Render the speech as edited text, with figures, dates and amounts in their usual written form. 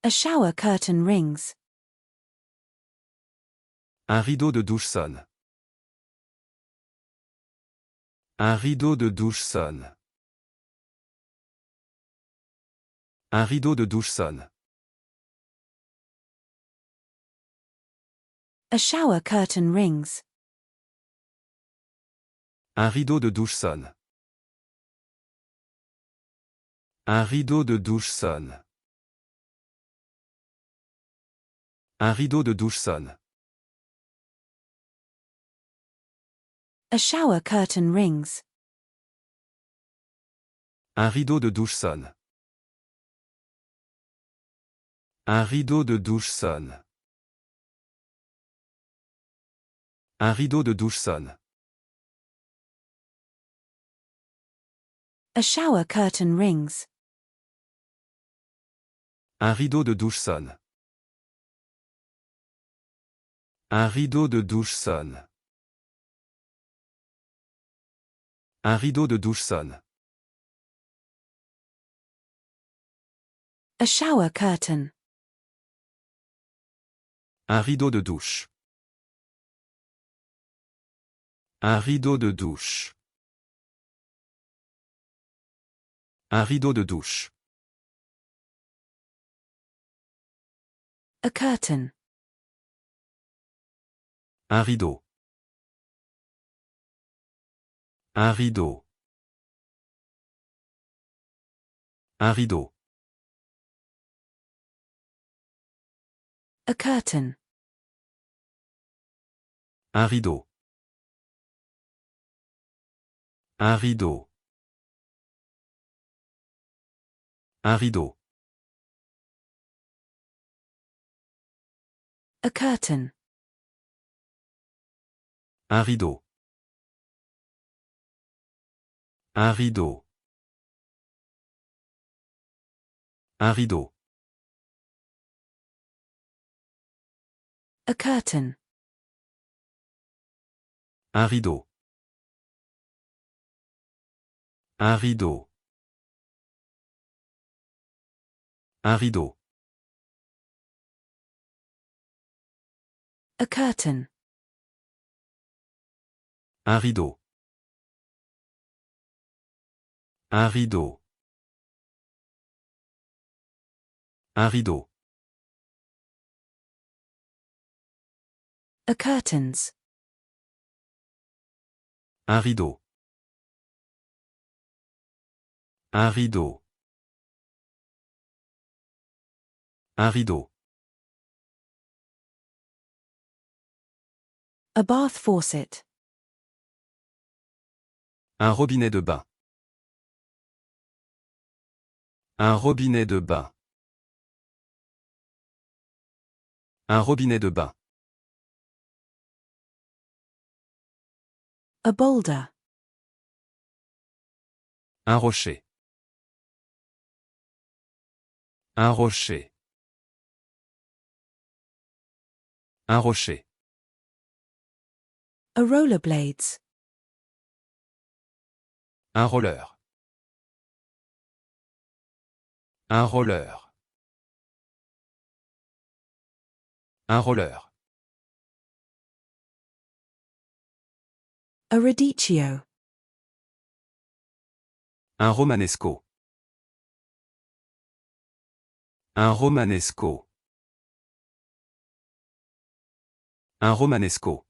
A shower curtain rings. Un rideau de douche sonne. Un rideau de douche sonne. Un rideau de douche sonne. A shower curtain rings. Un rideau de douche sonne. Un rideau de douche sonne. Un rideau de douche sonne. A shower curtain rings. Un rideau de douche sonne. Un rideau de douche sonne. Un rideau de douche sonne. A shower curtain rings. Un rideau de douche sonne. Un rideau de douche sonne. Un rideau de douche sonne. A shower curtain. Un rideau de douche. Un rideau de douche. Un rideau de douche. A curtain. Un rideau. Un rideau. Un rideau. A curtain. Un rideau. Un rideau. Un rideau. A curtain. Un rideau. Un rideau. Un rideau. A curtain. Un rideau. Un rideau. Un rideau. A curtain. Un rideau. Un rideau. Un rideau. A curtains. Un rideau. Un rideau. Un rideau. A bath faucet. Un robinet de bain. Un robinet de bain. Un robinet de bain. A boulder. Un rocher. Un rocher. Un rocher. A rollerblades. Un roller. Un roller. Un roller. A radicchio. Un romanesco. Un romanesco. Un romanesco.